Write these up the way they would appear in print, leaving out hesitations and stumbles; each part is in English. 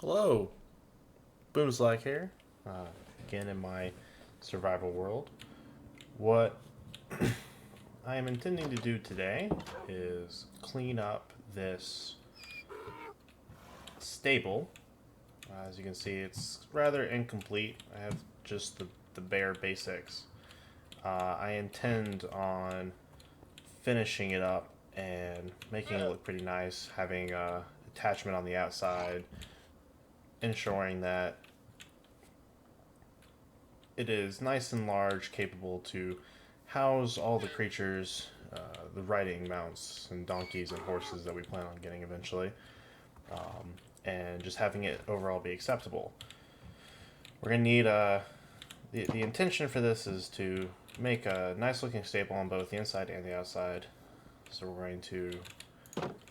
Hello, Boomslag here. Again in my survival world. What I am intending to do today is clean up this stable. As you can see, it's rather incomplete. I have just the bare basics. I intend on finishing it up and making it look pretty nice, having a attachment on the outside, ensuring that it is nice and large, capable to house all the creatures, the riding mounts and donkeys and horses that we plan on getting eventually, and just having it overall be acceptable. We're gonna need the intention for this is to make a nice looking stable on both the inside and the outside. So we're going to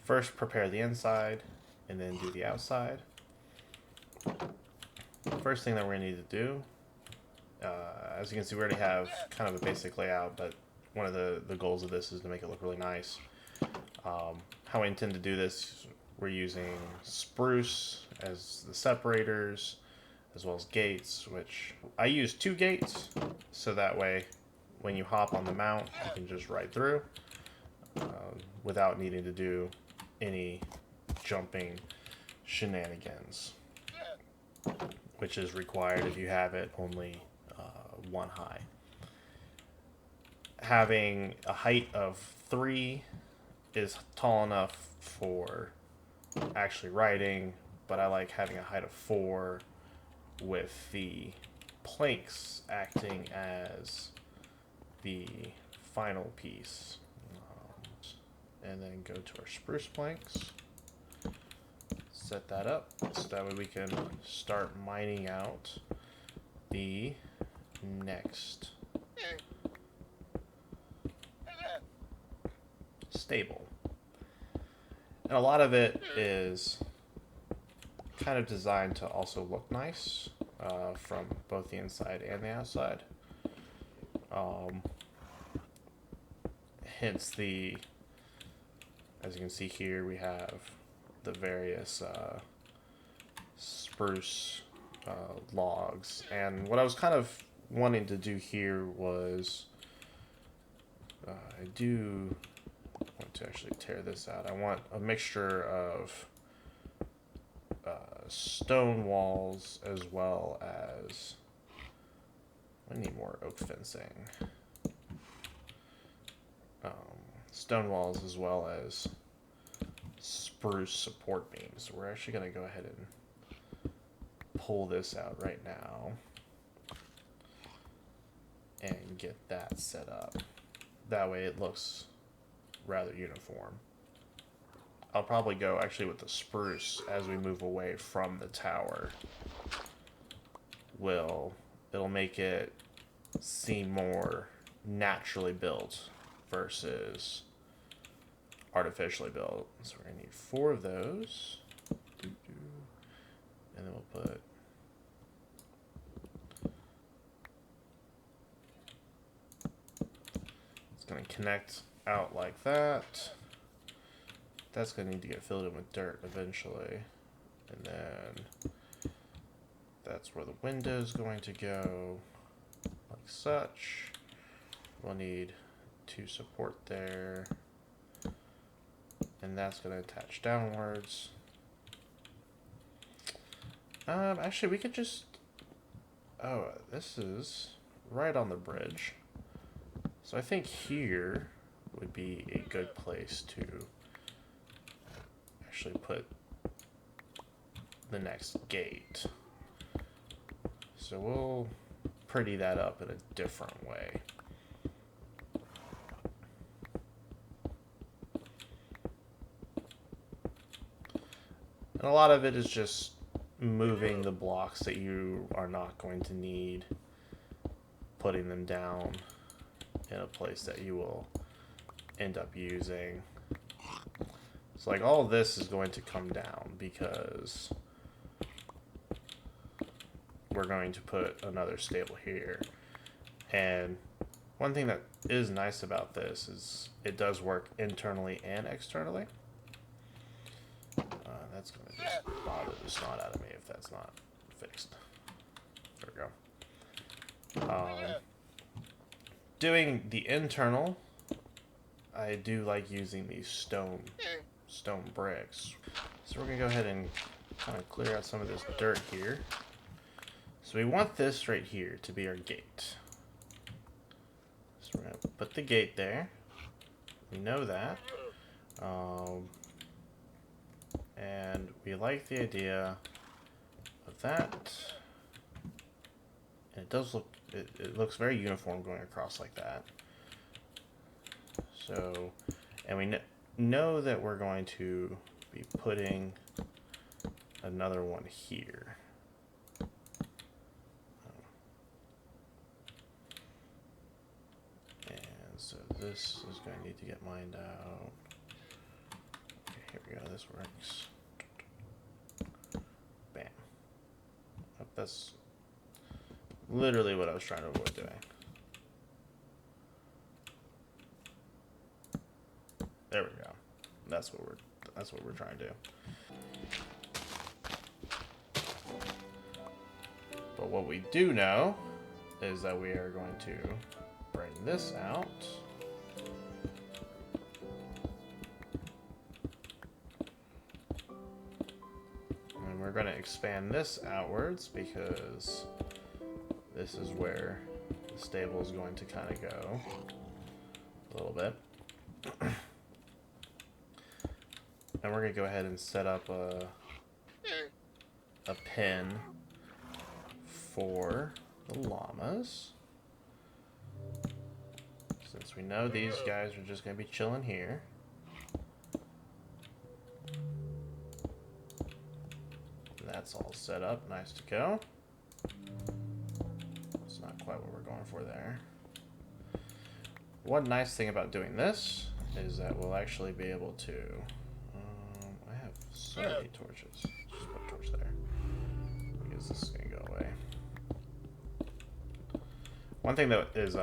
first prepare the inside and then do the outside. First thing that we're gonna need to do, as you can see, we already have kind of a basic layout, but one of the goals of this is to make it look really nice. How I intend to do this, we're using spruce as the separators, as well as gates, which I use 2 gates, so that way when you hop on the mount, you can just ride through without needing to do any jumping shenanigans, which is required if you have it only 1 high. Having a height of 3 is tall enough for actually riding, but I like having a height of 4 with the planks acting as the final piece. And then go to our spruce planks, set that up so that way we can start mining out the next stable. And a lot of it is kind of designed to also look nice from both the inside and the outside. Hence as you can see here, we have the various spruce logs. And what I was kind of wanting to do here was I do want to actually tear this out. I want a mixture of stone walls as well as I need more oak fencing. Stone walls as well as spruce support beams. We're actually going to go ahead and pull this out right now and get that set up. That way it looks rather uniform. I'll probably go actually with the spruce as we move away from the tower. It'll make it seem more naturally built versus artificially built. So we're gonna need 4 of those. And then we'll put it's gonna connect out like that. That's gonna need to get filled in with dirt eventually. And then that's where the window's going to go, like such. We'll need 2 support there. And that's going to attach downwards. Actually, we could just... Oh, this is right on the bridge. So I think here would be a good place to actually put the next gate. So we'll pretty that up in a different way. And a lot of it is just moving the blocks that you are not going to need, putting them down in a place that you will end up using. So like all of this is going to come down because we're going to put another stable here. And one thing that is nice about this is it does work internally and externally. That's going to just bother the snot out of me if that's not fixed. There we go. Doing the internal, I do like using these stone bricks. So we're going to go ahead and kind of clear out some of this dirt here. So we want this right here to be our gate. So we're going to put the gate there. We know that. And we like the idea of that. And it does look, it looks very uniform going across like that. So, and we know that we're going to be putting another one here. And so this is going to need to get mined out. Okay, here we go, this works. Bam. Oh, that's literally what I was trying to avoid doing. There we go. That's what we're trying to do. But what we do know is that we are going to bring this out. And we're going to expand this outwards because this is where the stable is going to kind of go a little bit. And we're going to go ahead and set up a pen for the llamas. Since we know these guys are just going to be chilling here. That's all set up, nice to go. It's not quite what we're going for there. One nice thing about doing this is that we'll actually be able to... I have so many torches. Just put a torch there. Because this is going to go away. One thing that is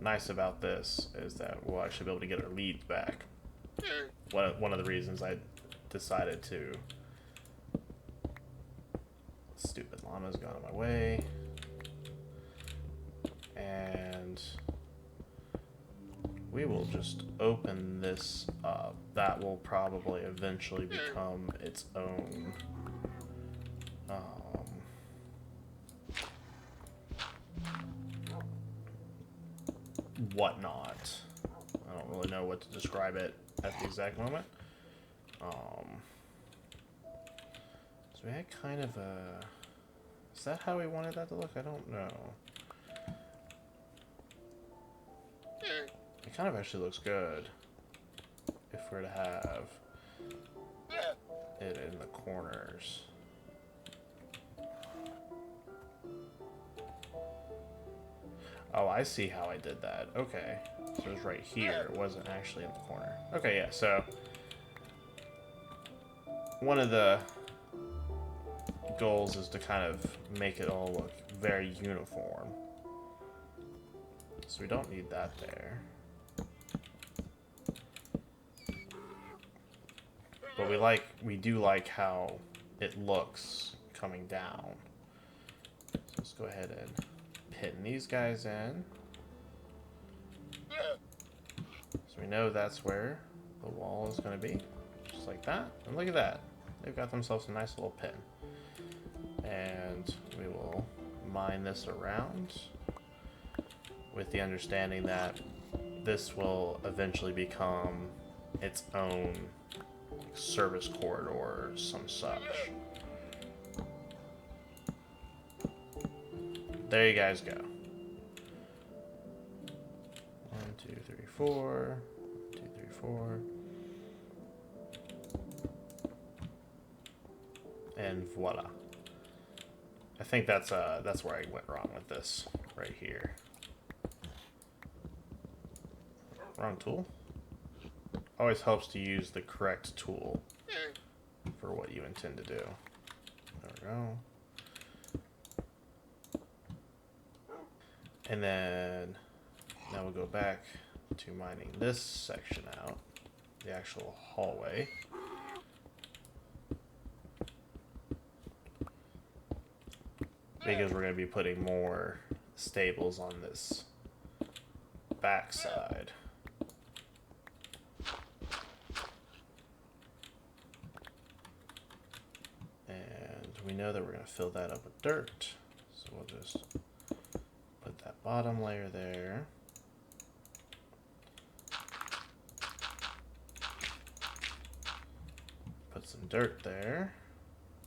nice about this is that we'll actually be able to get our leads back. One of the reasons I decided to... Stupid llama's gone on my way. And we will just open this up. That will probably eventually become its own whatnot. I don't really know what to describe it at the exact moment. So we had kind of a... Is that how we wanted that to look? I don't know. It kind of actually looks good if we're to have it in the corners. Oh, I see how I did that. Okay. So it was right here. It wasn't actually in the corner. Okay, yeah, so one of the goals is to kind of make it all look very uniform. So we don't need that there. But we do like how it looks coming down. So let's go ahead and pin these guys in. So we know that's where the wall is going to be. Just like that. And look at that. They've got themselves a nice little pin. And we will mine this around with the understanding that this will eventually become its own service corridor or some such. There you guys go. 1, 2, 3, 4. 1, 2, 3, 4. And voila. I think that's where I went wrong with this right here. Wrong tool. Always helps to use the correct tool for what you intend to do. There we go. And then now we'll go back to mining this section out, the actual hallway. because we're going to be putting more stables on this back side. And we know that we're going to fill that up with dirt. So we'll just put that bottom layer there. Put some dirt there.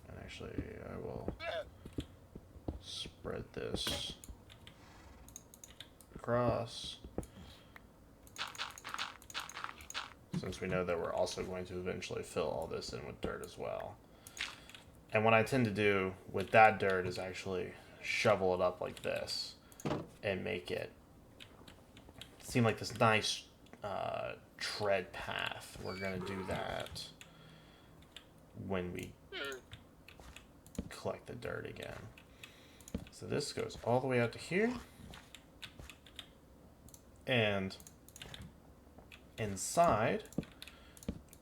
And actually, I will spread this across, since we know that we're also going to eventually fill all this in with dirt as well. And what I tend to do with that dirt is actually shovel it up like this and make it seem like this nice tread path. We're going to do that when we collect the dirt again. So this goes all the way out to here. And inside,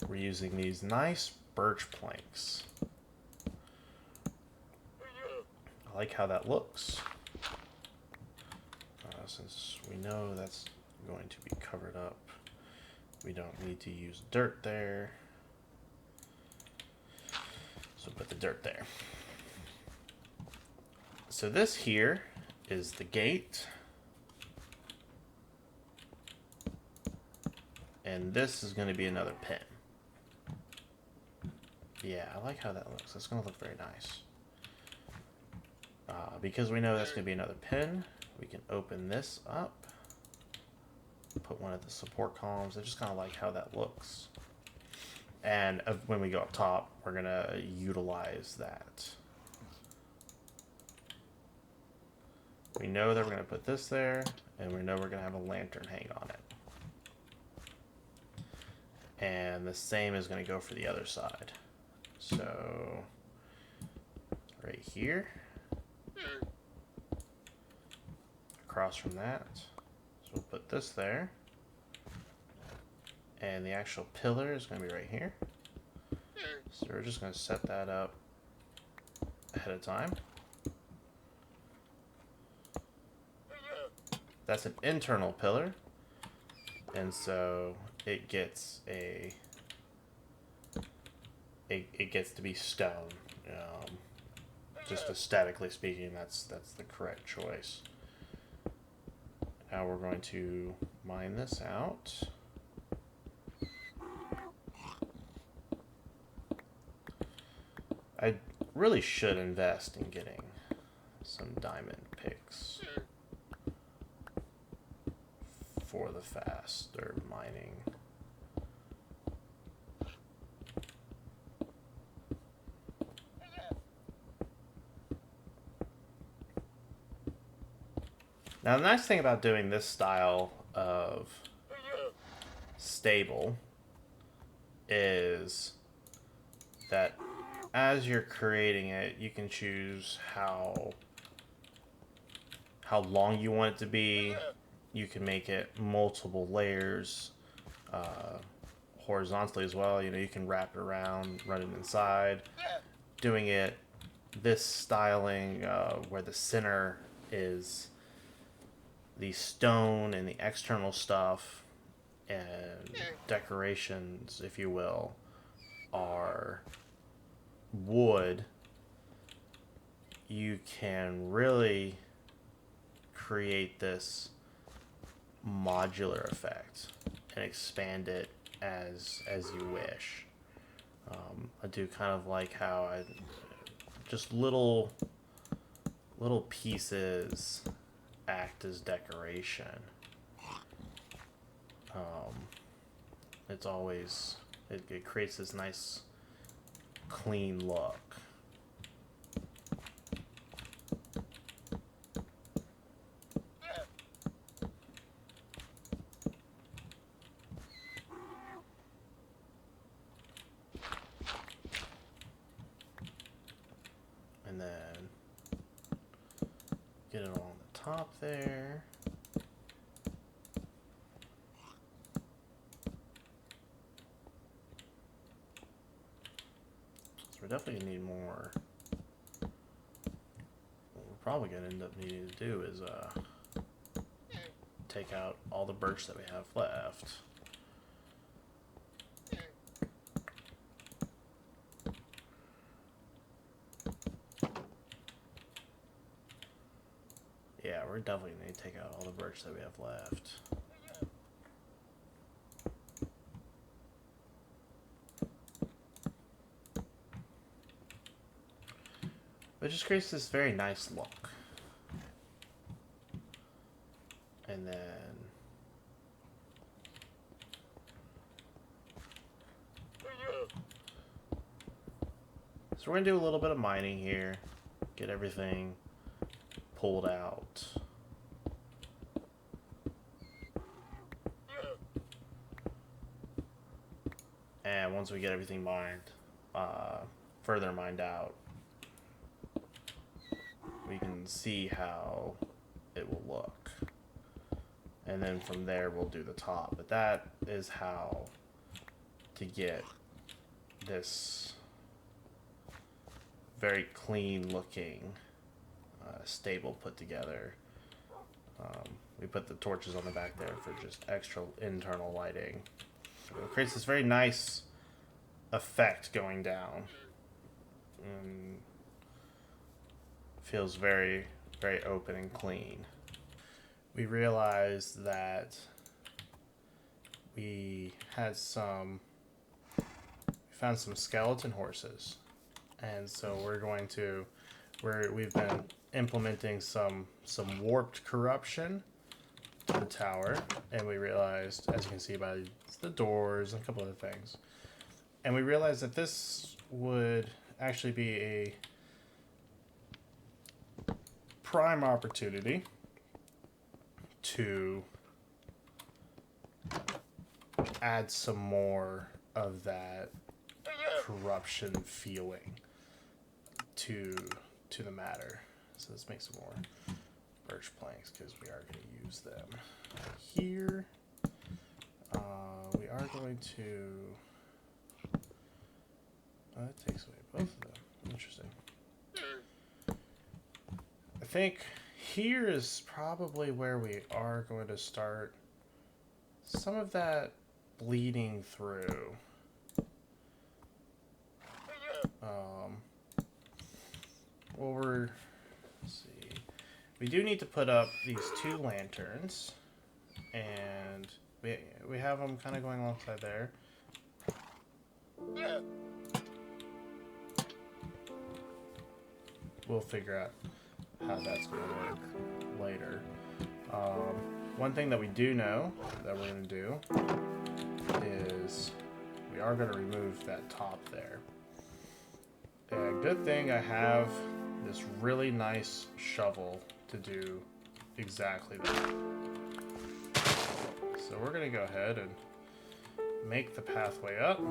we're using these nice birch planks. I like how that looks. Since we know that's going to be covered up, we don't need to use dirt there. So put the dirt there. So this here is the gate. And this is going to be another pin. Yeah, I like how that looks. That's going to look very nice. Because we know that's going to be another pin, we can open this up, put one of the support columns. I just kind of like how that looks. And when we go up top, we're going to utilize that. We know that we're going to put this there, and we know we're going to have a lantern hang on it. And the same is going to go for the other side. So, right here, across from that. So we'll put this there. And the actual pillar is going to be right here. So we're just going to set that up ahead of time. That's an internal pillar. And so it gets it gets to be stone. Just aesthetically speaking, that's the correct choice. Now we're going to mine this out. I really should invest in getting some diamond picks for the faster mining. Now the nice thing about doing this style of stable is that as you're creating it, you can choose how long you want it to be. You can make it multiple layers, horizontally as well. You know, you can wrap it around, run it inside. Doing it this styling where the center is the stone and the external stuff and decorations, if you will, are wood. You can really create this modular effect and expand it as you wish. I do kind of like how just little pieces act as decoration. It's always it creates this nice clean look. And then get it along the top there. So we're definitely gonna need more. We're probably going to end up needing to do is take out all the birch that we have left. Yeah, we're definitely going to take out all the birch that we have left. It just creates this very nice look. And then so we're going to do a little bit of mining here. Get everything pulled out. And once we get everything mined, further mined out, we can see how it will look. And then from there we'll do the top. But that is how to get this very clean looking stable put together. We put the torches on the back there for just extra internal lighting. It creates this very nice effect going down. And feels very, very open and clean. We realized that we found some skeleton horses. And so we've been implementing some warped corruption to the tower, and we realized, as you can see by the doors and a couple other things, and we realized that this would actually be a prime opportunity to add some more of that corruption feeling to the matter. So let's make some more birch planks because we are going to use them here. We are going to that takes away both of them. Interesting. I think here is probably where we are going to start some of that bleeding through. Let's see. We do need to put up these 2 lanterns, and we have them kind of going alongside there. We'll figure out how that's going to work later. One thing that we do know that we're going to do is we are going to remove that top there. And good thing I have this really nice shovel to do exactly that. So we're going to go ahead and make the pathway up.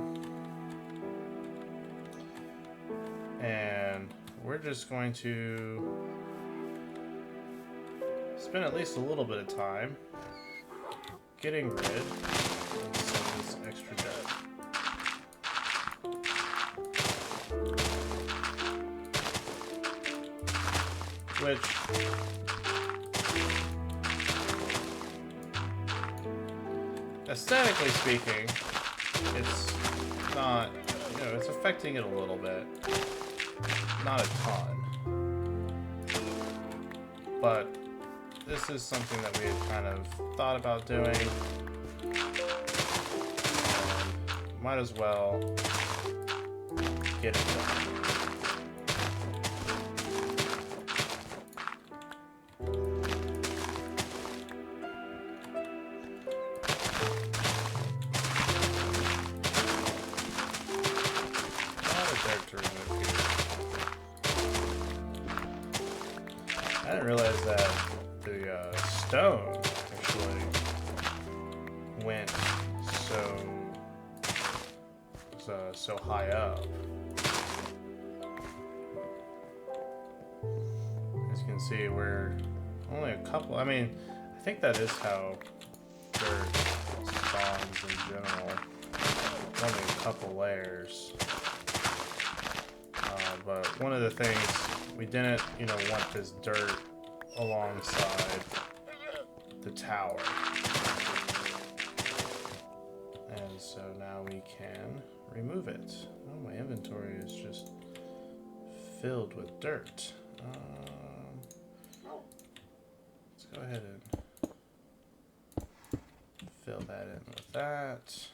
And we're just going to spend at least a little bit of time getting rid of some of this extra dirt. Which aesthetically speaking, it's not, it's affecting it a little bit. Not a ton. But this is something that we had kind of thought about doing. And might as well get it done. I didn't realize that the stone actually went so high up. As you can see, we're only a couple. I mean, I think that is how dirt spawns in general. Only a couple layers. But one of the things we didn't, you know, want this dirt alongside the tower. And so now we can remove it. Oh, my inventory is just filled with dirt. Let's go ahead and fill that in with that.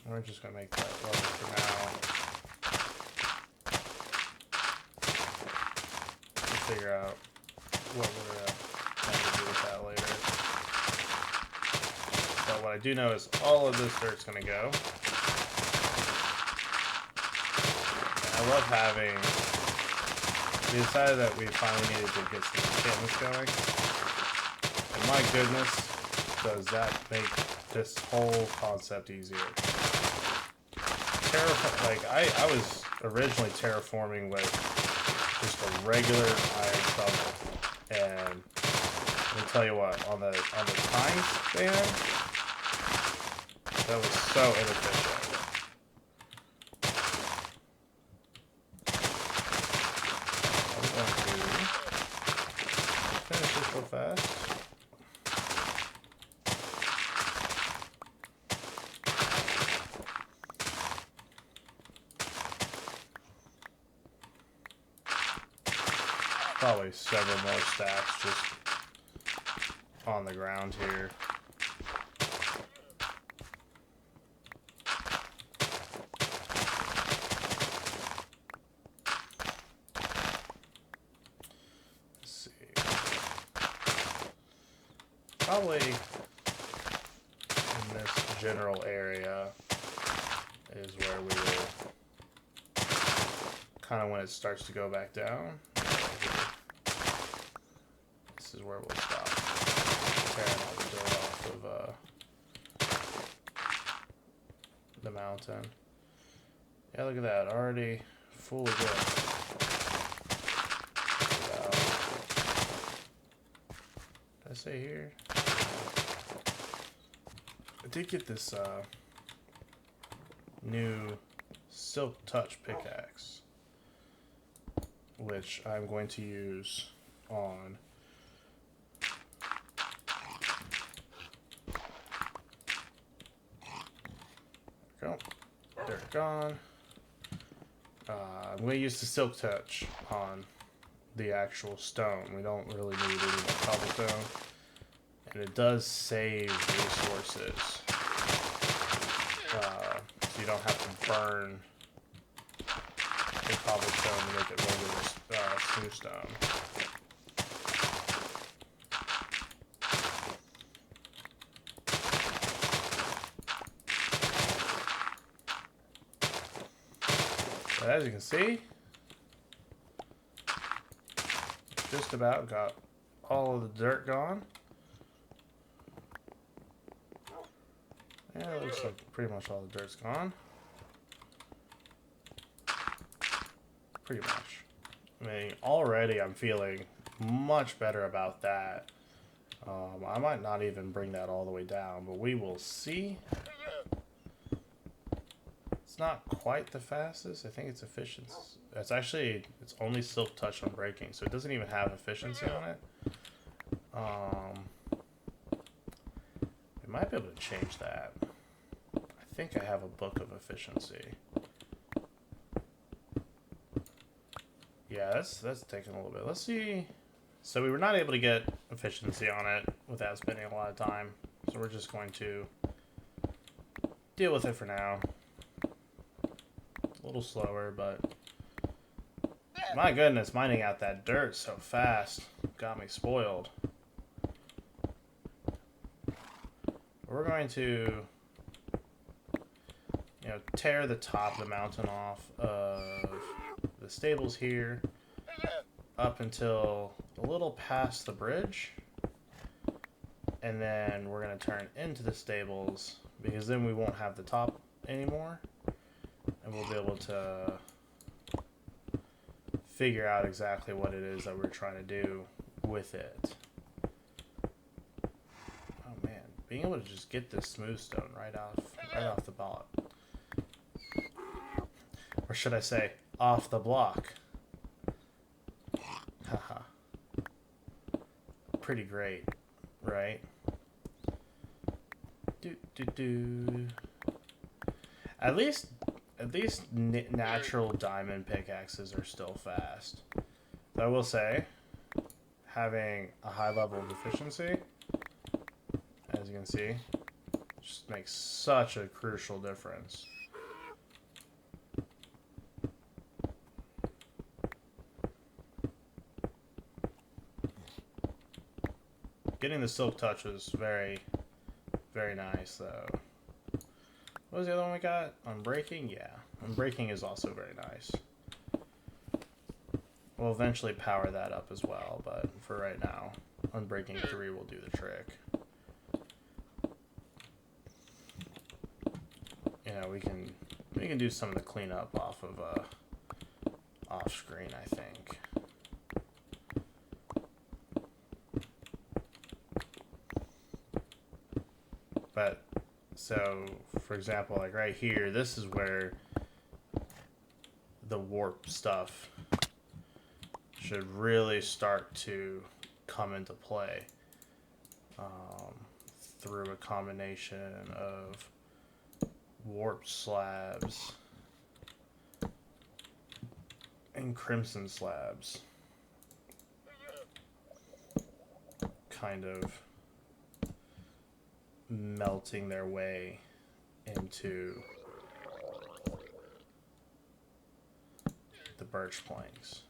We're just going to make that level for now. We'll figure out what we're going to do with that later. But what I do know is all of this dirt's going to go. And I love having... We decided that we finally needed to get some enchantments going. And my goodness, does that make this whole concept easier. Like, I was originally terraforming with just a regular iron shovel, and let me tell you what, on the taint band, that was so inefficient. I'm going to finish this real fast. Probably several more stacks just on the ground here. Let's see. Probably in this general area is where we will kind of when it starts to go back down. This is where we'll stop tearing all the dirt off of the mountain. Yeah, look at that, already fully good. Did I say here? I did get this new Silk Touch pickaxe, which I'm going to use on dirt gone. I'm going to use the Silk Touch on the actual stone. We don't really need any more cobblestone. And it does save resources. So you don't have to burn the cobblestone to make it regular smooth stone. But as you can see, just about got all of the dirt gone. Yeah, it looks like pretty much all the dirt's gone. Pretty much. I mean, already I'm feeling much better about that. I might not even bring that all the way down, but we will see. It's not quite the fastest. I think it's efficiency. It's only Silk Touch on breaking, so it doesn't even have efficiency on it. I might be able to change that. I think I have a book of efficiency. Yeah, that's taking a little bit. Let's see. So we were not able to get efficiency on it without spending a lot of time. So we're just going to deal with it for now. A little slower, but my goodness, mining out that dirt so fast got me spoiled. We're going to, you know, tear the top of the mountain off of the stables here up until a little past the bridge, and then we're going to turn into the stables because then we won't have the top anymore, and we'll be able to figure out exactly what it is that we're trying to do with it. Oh man, being able to just get this smooth stone right off the block. Or should I say, off the block. Haha. Pretty great, right? At least natural diamond pickaxes are still fast. Though I will say, having a high level of efficiency, as you can see, just makes such a crucial difference. Getting the silk touch was very, very nice, though. What was the other one we got? Unbreaking? Yeah. Unbreaking is also very nice. We'll eventually power that up as well, but for right now, Unbreaking 3 will do the trick. You know, we can do some of the cleanup off of off screen, I think. But so, for example, like right here, this is where the warp stuff should really start to come into play through a combination of warp slabs and crimson slabs kind of melting their way into the birch planks.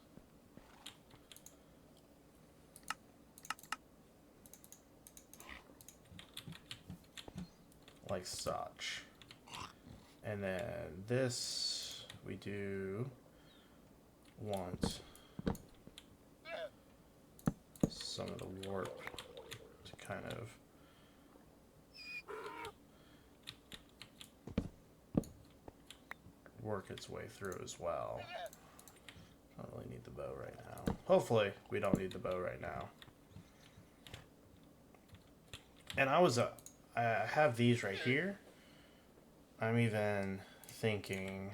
Like such. And then this, we do want some of the warp to kind of work its way through as well. Don't really need the bow right now. Hopefully we don't need the bow right now. And I have these right here. I'm even thinking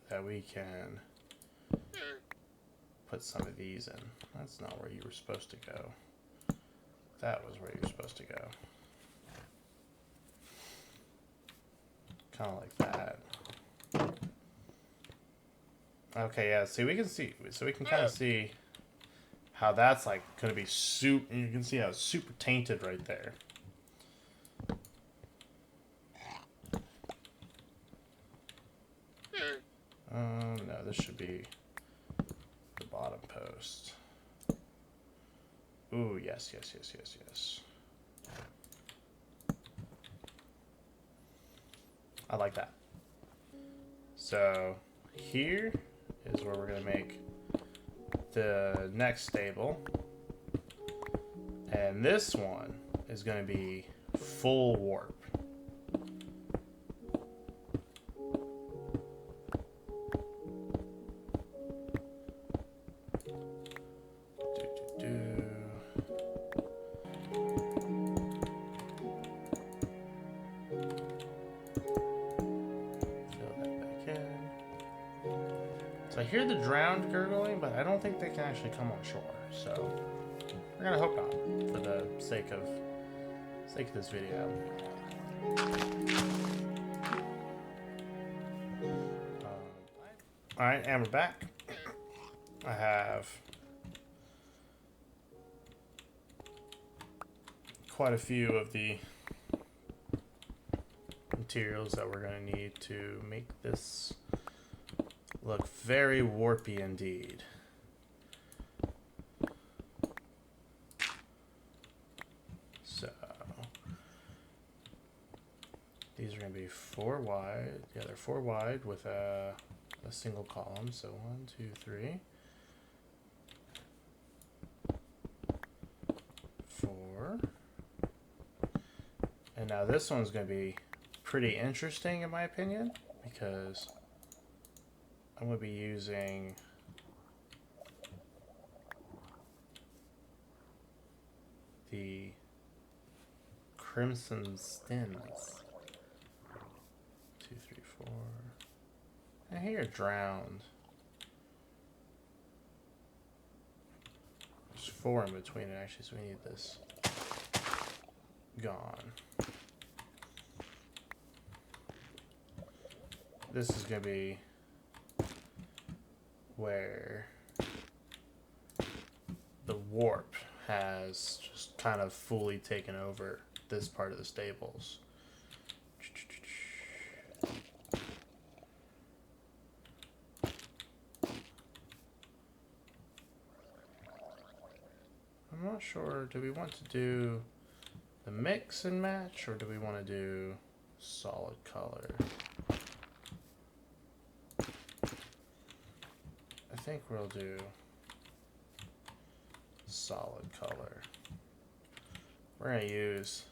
that we can put some of these in. That's not where you were supposed to go. That was where you were supposed to go. Kind of like that. Okay, yeah, so we can kind of see how that's like going to be and you can see how it's super tainted right there. No, this should be the bottom post. Ooh, yes. I like that. So here is where we're going to make the next stable. And this one is going to be full warp. So I hear the drowned gurgling, but I don't think they can actually come on shore. So we're gonna hope not, for the sake of this video. All right, and we're back. I have quite a few of the materials that we're going to need to make this look very warpy indeed. So these are going to be 4 wide. Yeah, they're 4 wide with a single column. So 1, 2, 3, 4. And now this one's going to be pretty interesting in my opinion, because I'm going to be using crimson stems. 2, 3, 4. I hear you're drowned. There's 4 in between it actually, so we need this gone. This is gonna be where the warp has just kind of fully taken over this part of the stables. I'm not sure, do we want to do the mix and match, or do we want to do solid color? I think we'll do solid color. We're going to use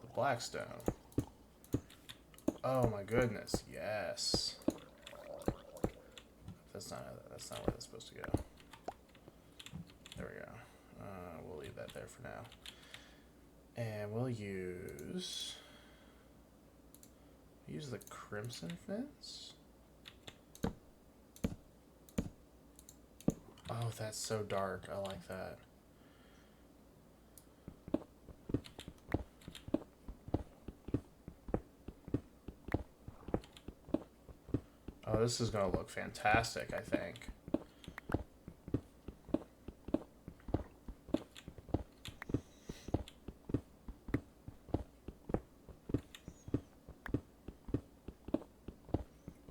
the blackstone. Oh my goodness, yes. That's not where that's supposed to go. There we go. We'll leave that there for now. And we'll use the crimson fence. Oh, that's so dark. I like that. Oh, this is going to look fantastic, I think.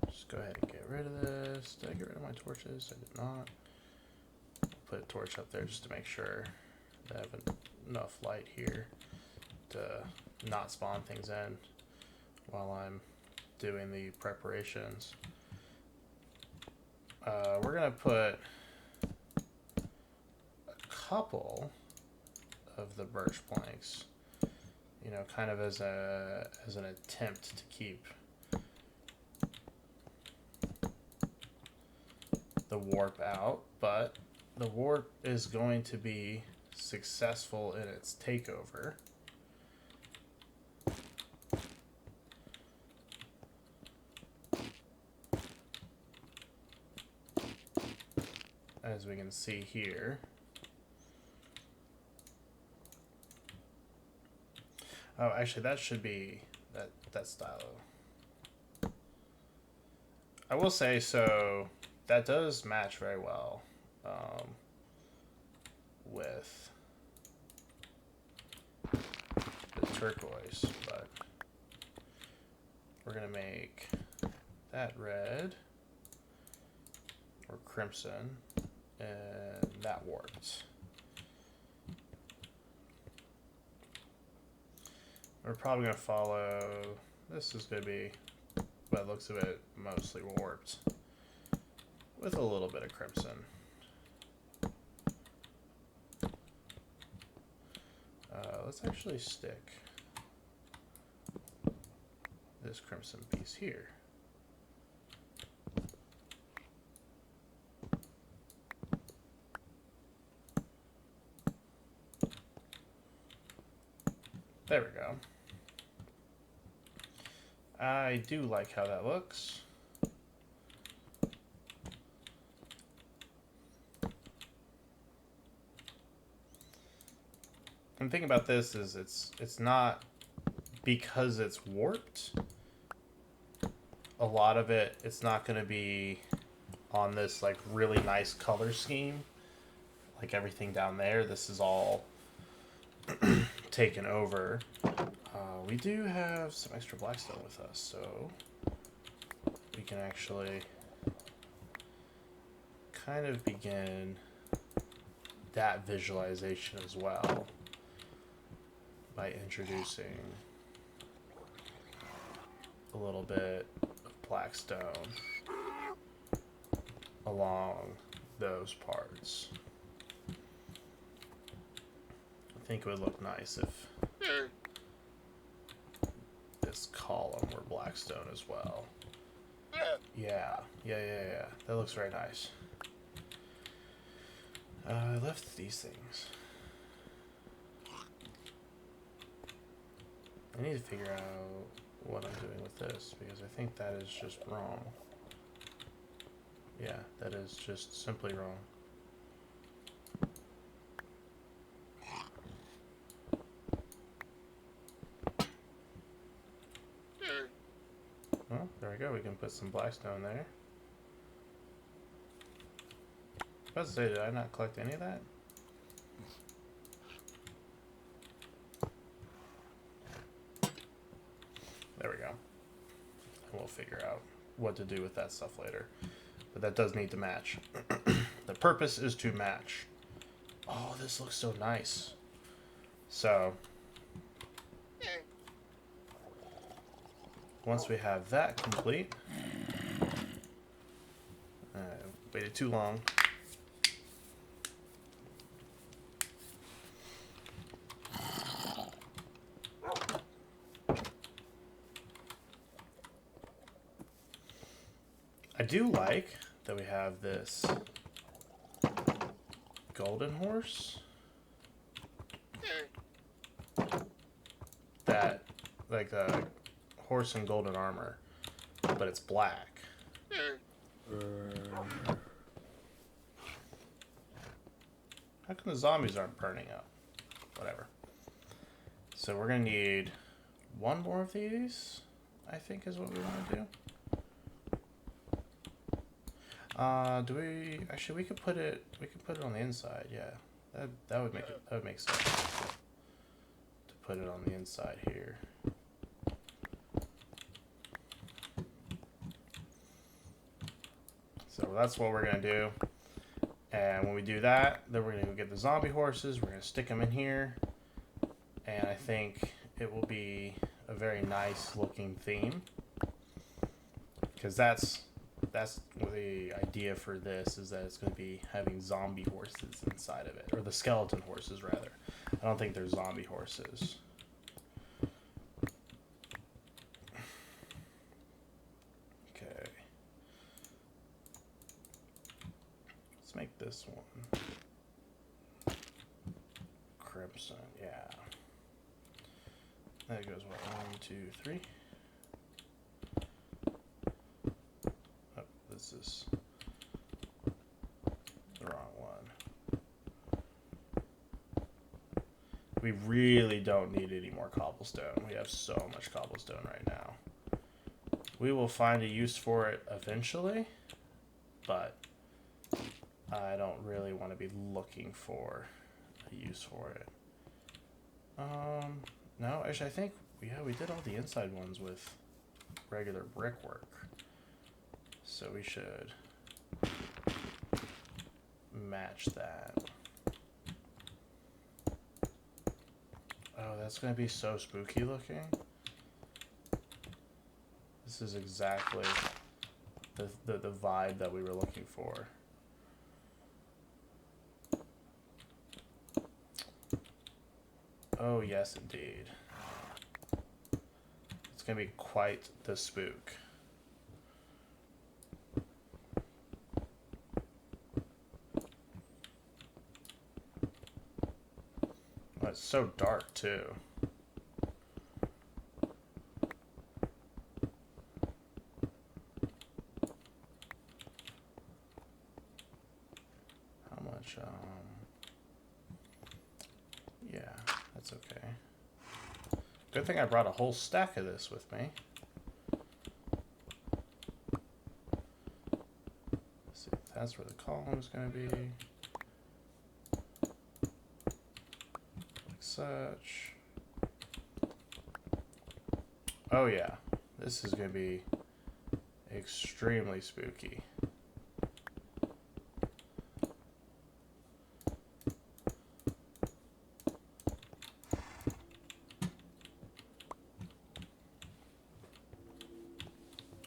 Just go ahead and get rid of this. Did I get rid of my torches? I did not. Put a torch up there just to make sure that I have enough light here to not spawn things in while I'm doing the preparations. We're gonna put a couple of the birch planks, you know, kind of as an attempt to keep the warp out, but the warp is going to be successful in its takeover. As we can see here. Oh, actually, that should be that stylo. I will say, so that does match very well with the turquoise, but we're gonna make that red or crimson and that warped. We're probably gonna follow, this is gonna be, by the looks of it, mostly warped with a little bit of crimson. Let's actually stick this crimson piece here. There we go. I do like how that looks. And the thing about this is it's not because it's warped. A lot of it's not going to be on this like really nice color scheme like everything down there. This is all taken over. We do have some extra blackstone with us, so we can actually kind of begin that visualization as well by introducing a little bit of blackstone along those parts. I think it would look nice if this column were blackstone as well. Yeah. That looks very nice. I left these things. I need to figure out what I'm doing with this, because I think that is just wrong. Yeah, that is just simply wrong. Well, there we go. We can put some blackstone there. I was about to say, did I not collect any of that? There we go. And we'll figure out what to do with that stuff later. But that does need to match. The purpose is to match. Oh, this looks so nice. So, once we have that complete, waited too long. I do like that we have this golden horse that, like the horse in golden armor, but it's black. How come the zombies aren't burning up? Whatever. So we're gonna need one more of these, I think is what we want to do. Do we actually? We could put it on the inside. Yeah, that would make it. That would make sense to put it on the inside here. So that's what we're gonna do. And when we do that, then we're gonna go get the zombie horses. We're gonna stick them in here, and I think it will be a very nice looking theme, because that's the idea for this, is that it's going to be having zombie horses inside of it, or the skeleton horses rather. I don't think they're zombie horses. Okay, let's make this one crimson. Yeah, that goes what, 1, 2, 3. This is the wrong one. We really don't need any more cobblestone. We have so much cobblestone right now. We will find a use for it eventually, but I don't really want to be looking for a use for it. No, actually I think, yeah, we did all the inside ones with regular brickwork. So we should match that. Oh, that's going to be so spooky looking. This is exactly the vibe that we were looking for. Oh, yes, indeed. It's going to be quite the spook. It's so dark too. How much? Yeah, that's okay. Good thing I brought a whole stack of this with me. Let's see if that's where the column's gonna be. Such. Oh yeah, this is gonna be extremely spooky.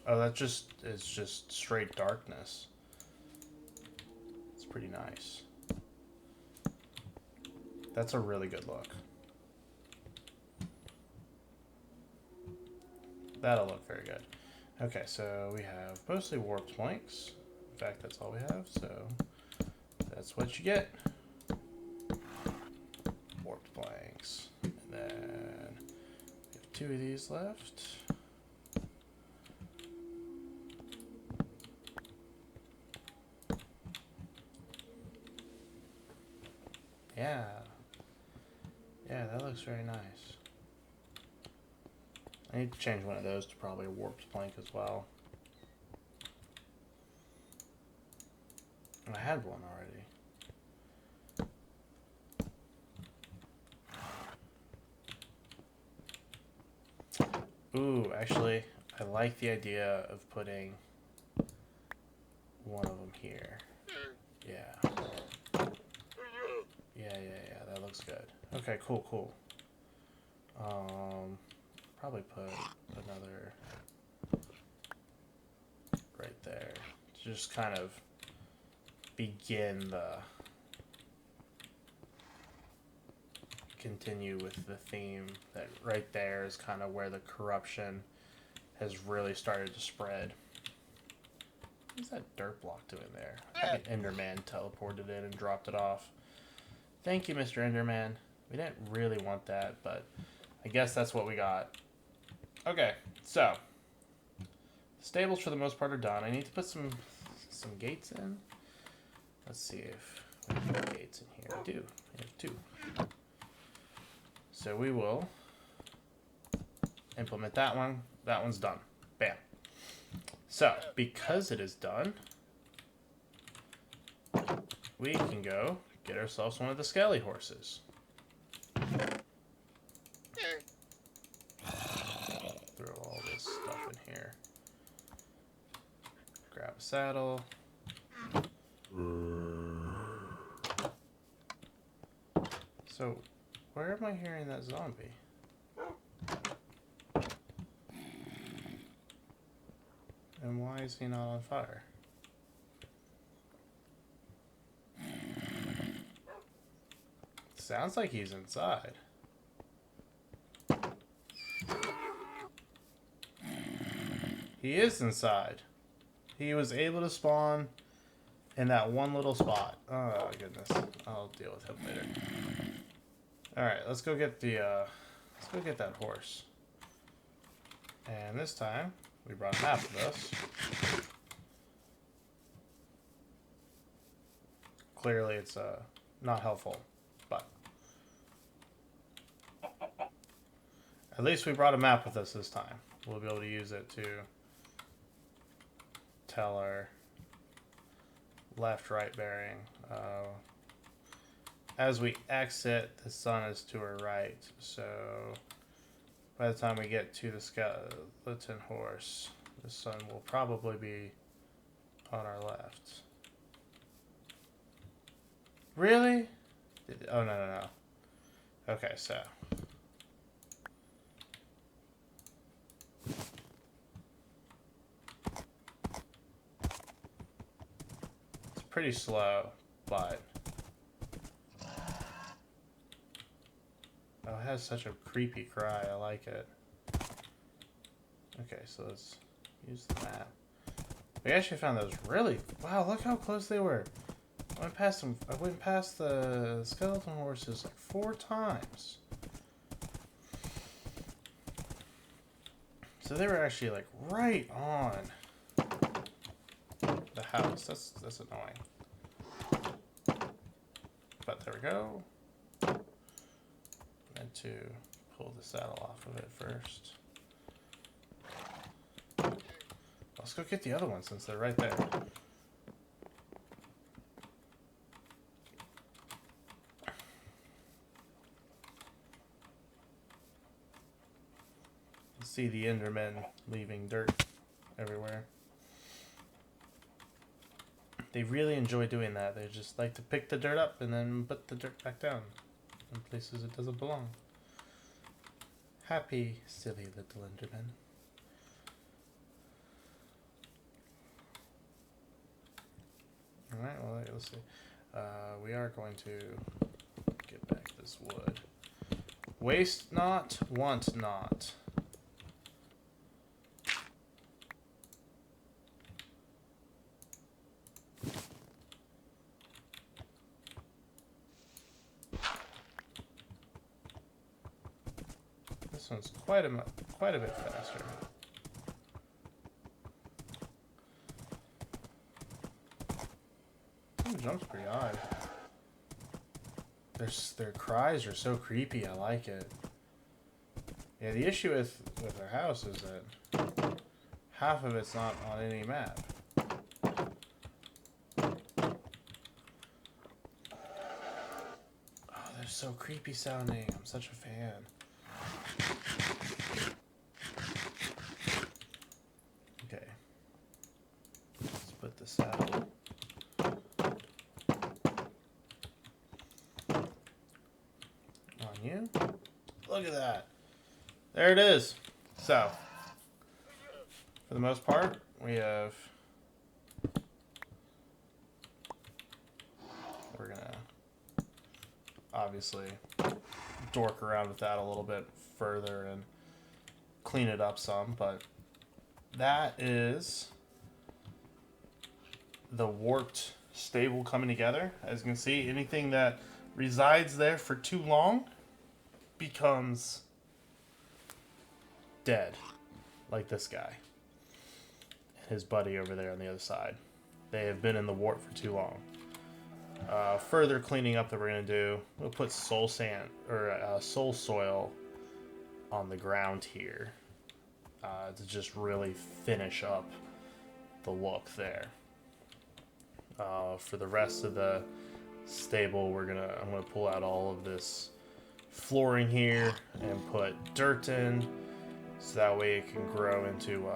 Oh, it's just straight darkness. It's pretty nice. That's a really good look. That'll look very good. Okay, so we have mostly warped planks. In fact, that's all we have, so that's what you get. Warped planks. And then we have 2 of these left. Yeah. Yeah, that looks very nice. I need to change one of those to probably a warped plank as well. I had one already. Ooh, actually, I like the idea of putting one of them here. Yeah. Yeah, that looks good. Okay, cool. Probably put another right there to just kind of begin the continue with the theme that right there is kind of where the corruption has really started to spread. What's that dirt block doing there? I think Enderman teleported in and dropped it off. Thank you, Mr. Enderman. We didn't really want that, but I guess that's what we got. Okay, so the stables for the most part are done. I need to put some gates in. Let's see if we have gates in here. We do. We have 2. So we will implement that one. That one's done. Bam. So, because it is done, we can go get ourselves one of the skelly horses. Throw all this stuff in here. Grab a saddle. So, where am I hearing that zombie? And why is he not on fire? Sounds like he's inside. He is inside. He was able to spawn in that one little spot. Oh goodness. I'll deal with him later. Alright, let's go get that horse. And this time we brought a map with us. Clearly it's not helpful, but at least we brought a map with us this time. We'll be able to use it to tell our left-right bearing. As we exit, the sun is to our right, so by the time we get to the skeleton horse, the sun will probably be on our left. Really? Oh, no. Okay, so. It's pretty slow, but. Oh, it has such a creepy cry. I like it. Okay, so let's use the map. We actually found those really. Wow, look how close they were. I went past them. I went past the skeleton horses like 4 times. So they were actually like right on the house. That's annoying. But there we go. Meant to pull the saddle off of it first. Let's go get the other one since they're right there. See the Endermen leaving dirt everywhere. They really enjoy doing that. They just like to pick the dirt up and then put the dirt back down in places it doesn't belong. Happy, silly little Endermen. Alright, well, let's see. We are going to get back this wood. Waste not, want not. This one's quite a bit faster. Ooh, jump's pretty odd. Their cries are so creepy. I like it. Yeah, the issue with our house is that half of it's not on any map. Oh, they're so creepy sounding. I'm such a fan. Okay. Let's put this out. On you. Look at that. There it is. So, for the most part, we have... We're gonna obviously dork around with that a little bit further and clean it up some, but that is the warped stable coming together. As you can see, anything that resides there for too long becomes dead, like this guy and his buddy over there on the other side. They have been in the warp for too long. Further cleaning up that we're gonna do, we'll put soul sand or soul soil on the ground here to just really finish up the look there. For the rest of the stable, I'm gonna pull out all of this flooring here and put dirt in, so that way it can grow into.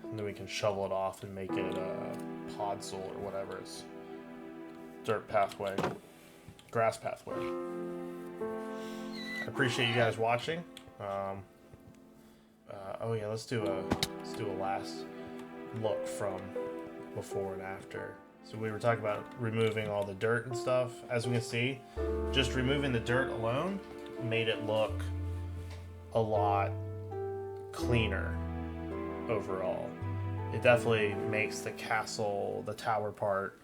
And then we can shovel it off and make it podzol or whatever. It's dirt pathway, grass pathway. I appreciate you guys watching. Oh yeah, let's do a last look from before and after. So we were talking about removing all the dirt and stuff. As we can see, just removing the dirt alone made it look a lot cleaner overall. It definitely makes the castle, the tower part,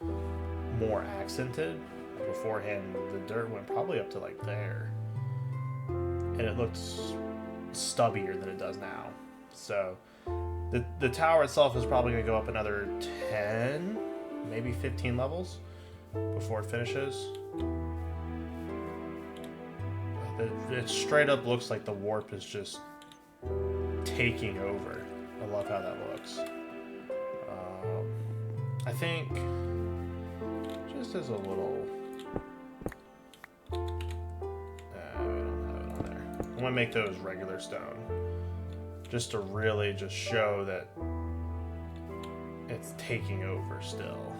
more accented. Beforehand, the dirt went probably up to like there, and it looked stubbier than it does now. So the tower itself is probably going to go up another 10, maybe 15 levels before it finishes. It straight up looks like the warp is just taking over. I love how that looks. I think just as a little... we don't have it on there. I'm going to make those regular stone. Just to really just show that it's taking over still.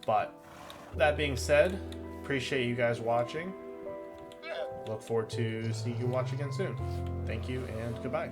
But that being said, appreciate you guys watching. Look forward to seeing you watch again soon. Thank you and goodbye.